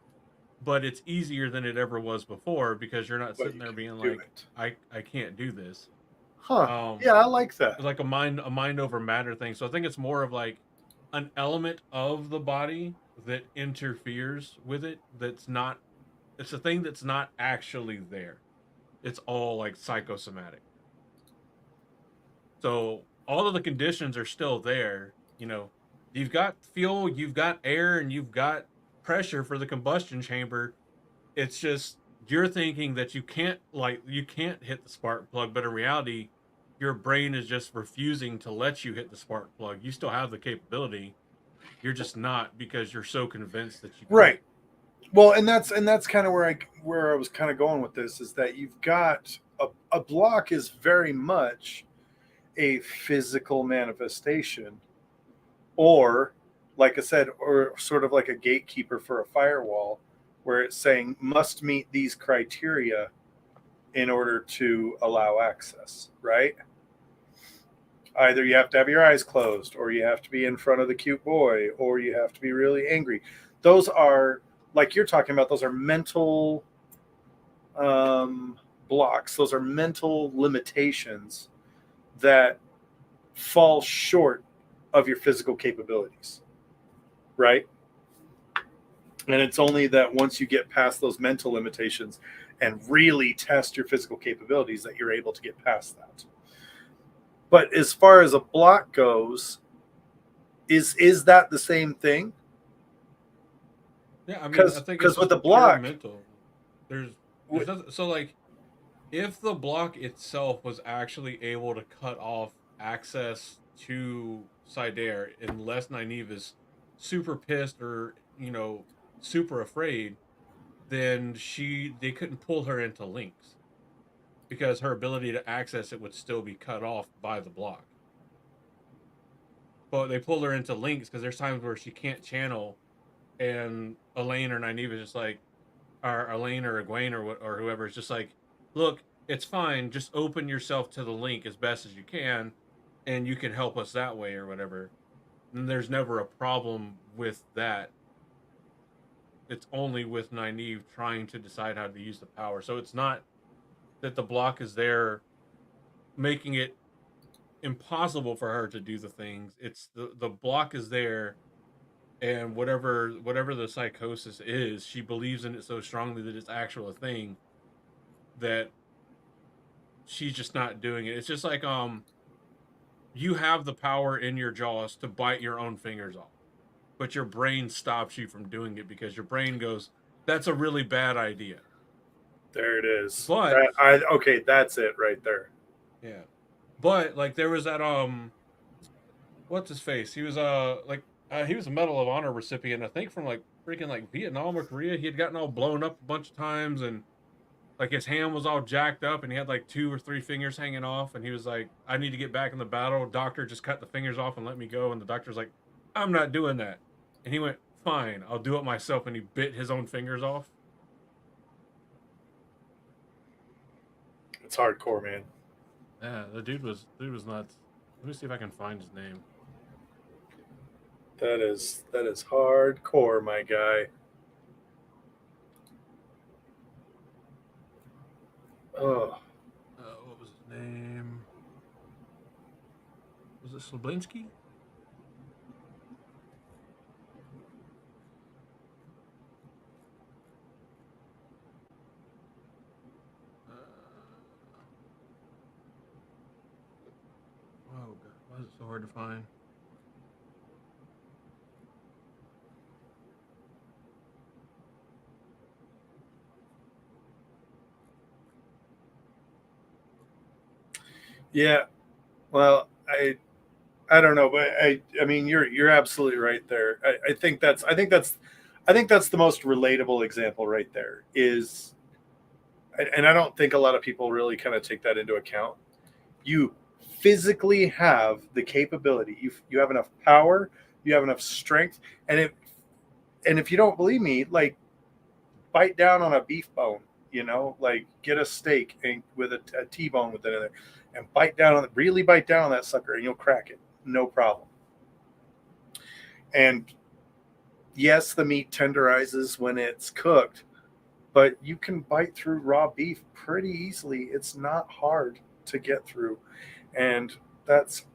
but it's easier than it ever was before because you're not But sitting you there can being do like, it. I can't do this. Huh. Um, Yeah, I like that. it's like a mind over matter thing. So I think it's more of like an element of the body that interferes with it. That's not, it's a thing that's not actually there. It's all like psychosomatic. So all of the conditions are still there. You know, you've got fuel, you've got air, and you've got pressure for the combustion chamber. It's just you're thinking that you can't hit the spark plug, but in reality, your brain is just refusing to let you hit the spark plug. You still have the capability. You're just not because you're so convinced that you can't. Right. Well, and that's kind of where I was kind of going with this is that you've got a block is very much a physical manifestation, or like I said, or sort of like a gatekeeper for a firewall, where it's saying must meet these criteria in order to allow access, right? Either you have to have your eyes closed, or you have to be in front of the cute boy, or you have to be really angry. Those are, like you're talking about, those are mental um, blocks. Those are mental limitations that fall short of your physical capabilities, right? And it's only that once you get past those mental limitations and really test your physical capabilities that you're able to get past that. But as far as a block goes, is that the same thing? Yeah, I mean, I think it's Because with just the pure block, mental. There's nothing. So like, if the block itself was actually able to cut off access to Sidair unless Nynaeve is super pissed or super afraid, then they couldn't pull her into links because her ability to access it would still be cut off by the block. But they pull her into links because there's times where she can't channel, and Elaine or Nynaeve is just like, or Elaine or Egwene or whoever is just like, look, it's fine. Just open yourself to the link as best as you can, and you can help us that way or whatever. And there's never a problem with that. It's only with Nynaeve trying to decide how to use the power. So it's not that the block is there making it impossible for her to do the things. It's the block is there, and whatever the psychosis is, she believes in it so strongly that it's actual a thing that she's just not doing it. It's just like you have the power in your jaws to bite your own fingers off, but your brain stops you from doing it because your brain goes, "That's a really bad idea." there it is. But That I okay, that's it right there. yeah, but like there was that what's his face? He was he was a Medal of Honor recipient, I think from like freaking like Vietnam or Korea. He had gotten all blown up a bunch of times, and like his hand was all jacked up, and he had like 2 or 3 fingers hanging off, and he was like, I need to get back in the battle. Doctor, just cut the fingers off and let me go. And the doctor's like, I'm not doing that. And he went, fine, I'll do it myself. And he bit his own fingers off. It's hardcore, man. Yeah, the dude was nuts. Let me see if I can find his name. That is hardcore, my guy. Oh, What was his name? Was it Slabinski? Oh god, why is it so hard to find? yeah. Well, I don't know, but I mean you're absolutely right there. I think that's the most relatable example right there is, and I don't think a lot of people really kind of take that into account. You physically have the capability. You have enough power, you have enough strength, and if you don't believe me, like bite down on a beef bone, like get a steak and with a T-bone with it in there, and bite down on it, really bite down on that sucker, and you'll crack it, no problem. And yes, the meat tenderizes when it's cooked, but you can bite through raw beef pretty easily. It's not hard to get through, and that's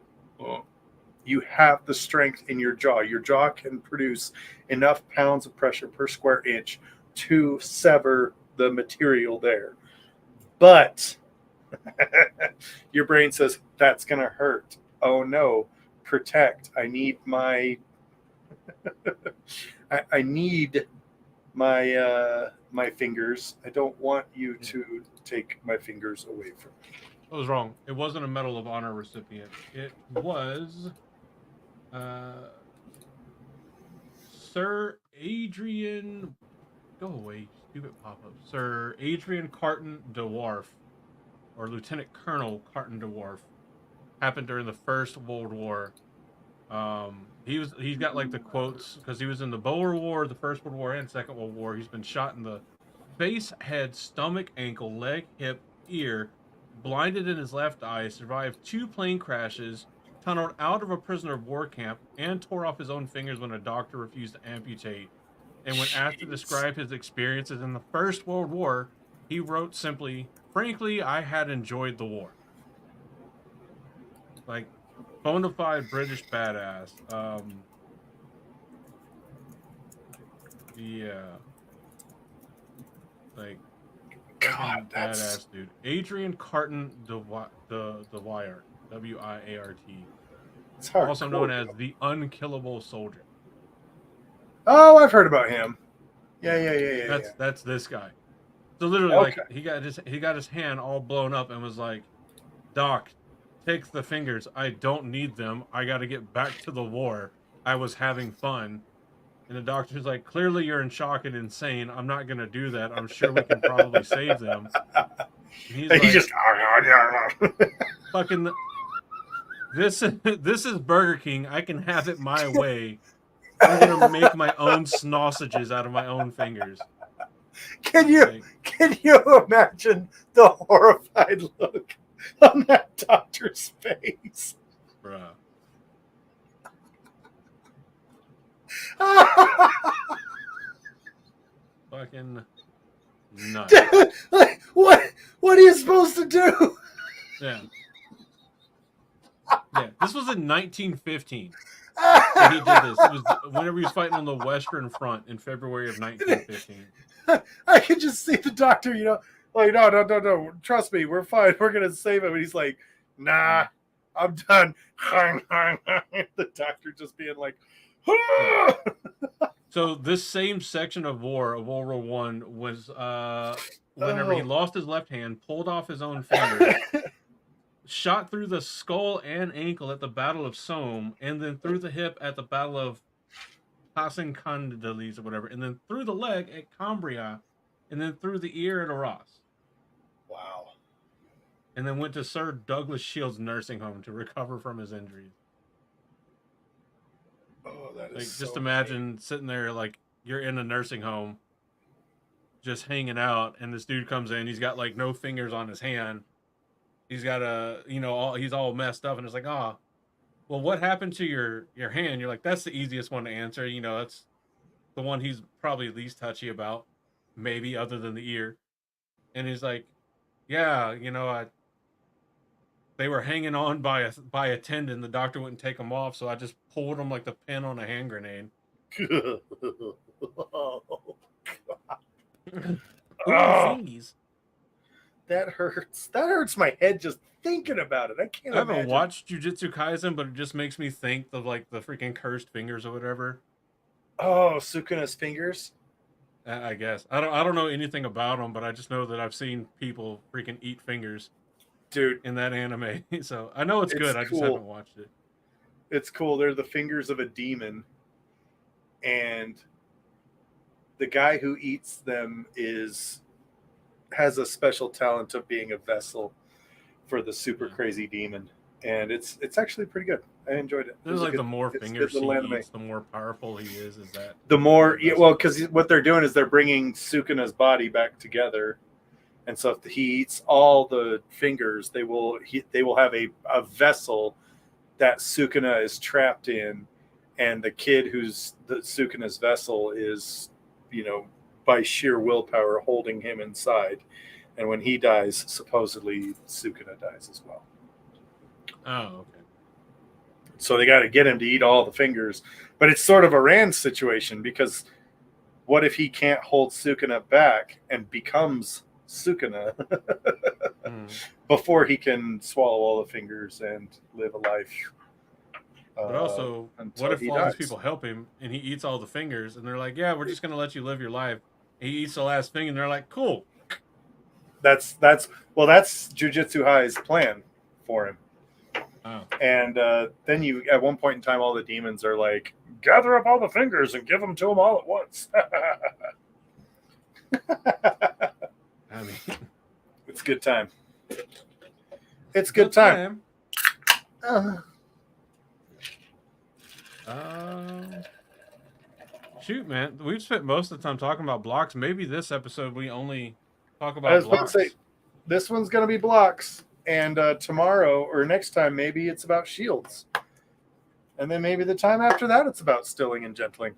you have the strength in your jaw. Your jaw can produce enough pounds of pressure per square inch to sever the material there. But your brain says that's going to hurt. Oh no, protect. I need my fingers. I don't want you to take my fingers away from me. I was wrong. It wasn't a Medal of Honor recipient. It was uh, Sir Adrian Go away, stupid pop-up. Sir Adrian Carton de Wharf, or Lieutenant Colonel Carton de Wharf, happened during the First World War. He's got like the quotes because he was in the Boer War, the First World War, and Second World War. He's been shot in the face, head, stomach, ankle, leg, hip, ear, blinded in his left eye, survived 2 plane crashes, tunneled out of a prisoner of war camp, and tore off his own fingers when a doctor refused to amputate. And when asked to describe his experiences in the First World War, he wrote simply, "Frankly, I had enjoyed the war." Like, bona fide British badass. Yeah, like God, that's badass dude. Adrian Carton de Wire, W-I-A-R-T, it's hard. also known as the Unkillable Soldier. Oh, I've heard about him. Yeah. That's this guy. So literally, Okay. like he got his hand all blown up and was like, "Doc, take the fingers. I don't need them. I got to get back to the war. I was having fun." And the doctor's like, "Clearly you're in shock and insane. I'm not gonna do that. I'm sure we can probably save them." And he's like, just "Fucking this is Burger King. I can have it my way. I'm gonna make my own sausages out of my own fingers." Can you imagine the horrified look on that doctor's face? Bruh. Fucking nuts. Like, what are you supposed to do? Yeah. Yeah. This was in 1915. When he did this. It was whenever he was fighting on the Western Front in February of 1915. I can just see the doctor, like, no. Trust me, we're fine. We're going to save him. And he's like, nah, I'm done. The doctor just being like, So this same section of war, of World War One, was whenever he lost his left hand, pulled off his own finger, shot through the skull and ankle at the Battle of Somme, and then through the hip at the Battle of Passchendaele or whatever, and then through the leg at Cambria, and then through the ear at Arras. Wow. And then went to Sir Douglas Shields nursing home to recover from his injuries. Oh, that is like, so just imagine sitting there, like, you're in a nursing home, just hanging out, and this dude comes in. He's got like no fingers on his hand. He's got he's all messed up, and it's like, oh, well, what happened to your hand? You're like, that's the easiest one to answer. That's the one he's probably least touchy about, maybe other than the ear. And he's like, yeah, they were hanging on by a tendon. The doctor wouldn't take them off, so I just pulled them like the pin on a hand grenade. Oh, Thingies. That hurts. That hurts my head just thinking about it. I can't. I haven't imagine. watched Jujutsu Kaisen, but it just makes me think of like the freaking cursed fingers or whatever. Oh, Sukuna's fingers. I guess I don't know anything about them, but I just know that I've seen people freaking eat fingers, dude, in that anime. So I know it's good. I just haven't watched it. It's cool. They're the fingers of a demon, and the guy who eats them has a special talent of being a vessel for the super crazy demon, and it's actually pretty good. I enjoyed it. There's like the more fingers he eats, the more powerful he is. Is that the more? Yeah, well, because what they're doing is they're bringing Sukuna's body back together, and so if he eats all the fingers, they will have a vessel that Sukuna is trapped in, and the kid who's the Sukuna's vessel is, by sheer willpower holding him inside. And when he dies, supposedly Sukuna dies as well. Oh, okay. So they got to get him to eat all the fingers. But it's sort of a Rand situation, because what if he can't hold Sukuna back and becomes Sukuna before he can swallow all the fingers and live a life? But also, what if all these people help him and he eats all the fingers, and they're like, yeah, we're just going to let you live your life. He eats the last finger, and they're like, cool. That's Jujutsu High's plan for him. Oh. And then at one point in time, all the demons are like, gather up all the fingers and give them to him all at once. It's a good time. It's a good time. Shoot, man, we've spent most of the time talking about blocks. Maybe this episode we only talk I about was about blocks. to say, this one's going to be blocks. And tomorrow or next time, maybe it's about shields. And then maybe the time after that, it's about stilling and gentling.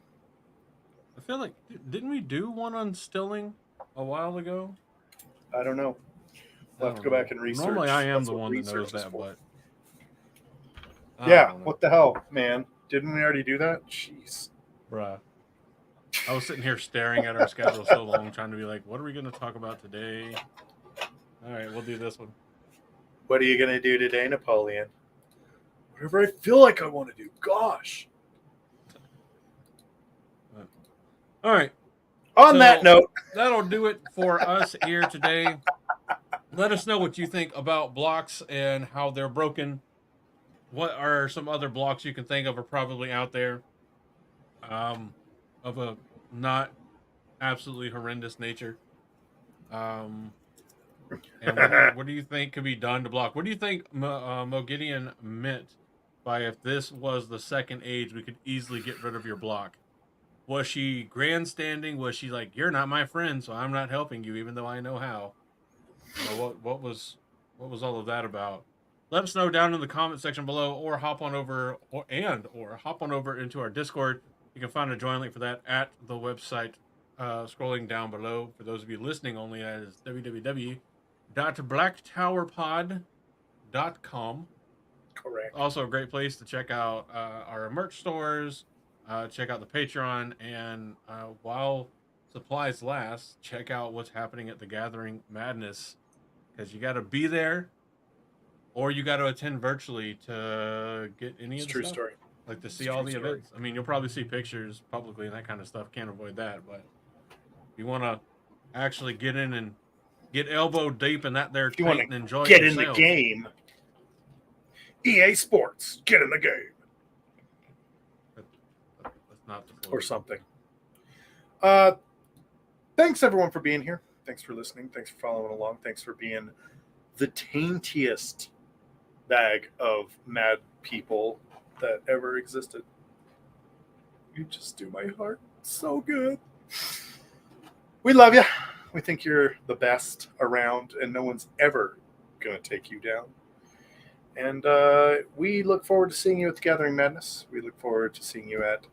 I feel like, didn't we do one on stilling a while ago? I don't know. We'll have to go back and research. Normally, I am That's the what one that knows research is that, for. but Yeah, what the hell, man? Didn't we already do that? Jeez. bruh. I was sitting here staring at our schedule so long, trying to be like, what are we going to talk about today? All right, we'll do this one. What are you going to do today, Napoleon? Whatever I feel like I want to do. Gosh. All right. On that note, that'll do it for us here today. Let us know what you think about blocks and how they're broken. What are some other blocks you can think of are probably out there of a not absolutely horrendous nature? And what do you think could be done to block? What do you think Mogideon meant by if this was the second age, we could easily get rid of your block? Was she grandstanding? Was she like, you're not my friend, so I'm not helping you, even though I know how? You know, what was all of that about? Let us know down in the comment section below, or hop on over into our Discord. You can find a join link for that at the website, scrolling down below. For those of you listening only, that is www.blacktowerpod.com. correct. Also a great place to check out our merch stores, check out the Patreon, and while supplies last, check out what's happening at the Gathering Madness, because you got to be there, or you got to attend virtually to get any of the True stuff. story. Like to see all the events. I mean, you'll probably see pictures publicly and that kind of stuff. Can't avoid that. But if you want to actually get in and get elbow deep in that there tight and enjoy get yourself. in the game. EA Sports, get in the game. That's not the or something. Thanks everyone for being here. Thanks for listening. Thanks for following along. Thanks for being the taintiest bag of mad people that ever existed. You just do my heart so good. We love you. We think you're the best around, and no one's ever going to take you down. And we look forward to seeing you at the Gathering Madness. We look forward to seeing you at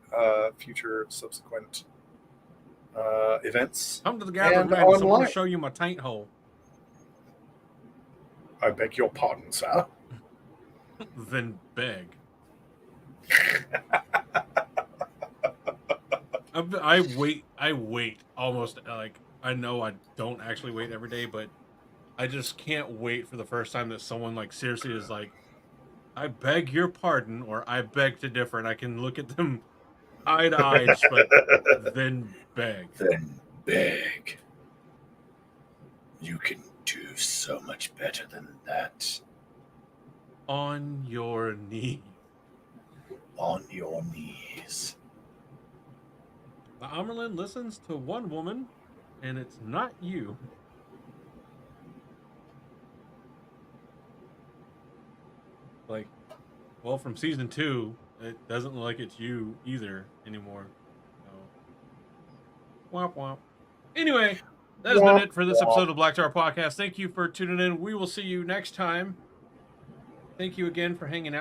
future subsequent events. Come to the Gathering Madness. I want to show you my taint hole. I beg your pardon, sir. Then beg. I wait almost, like, I know I don't actually wait every day, but I just can't wait for the first time that someone, like, seriously is like, I beg your pardon, or I beg to differ, and I can look at them eye to eye, but then beg. Then beg. You can do so much better than that. On your knee. On your knees. The Amerlin listens to one woman, and it's not you. Like, well, from season 2, it doesn't look like it's you either anymore. So, womp womp. Anyway, that has been it for this episode of Black Tower Podcast. Thank you for tuning in. We will see you next time. Thank you again for hanging out.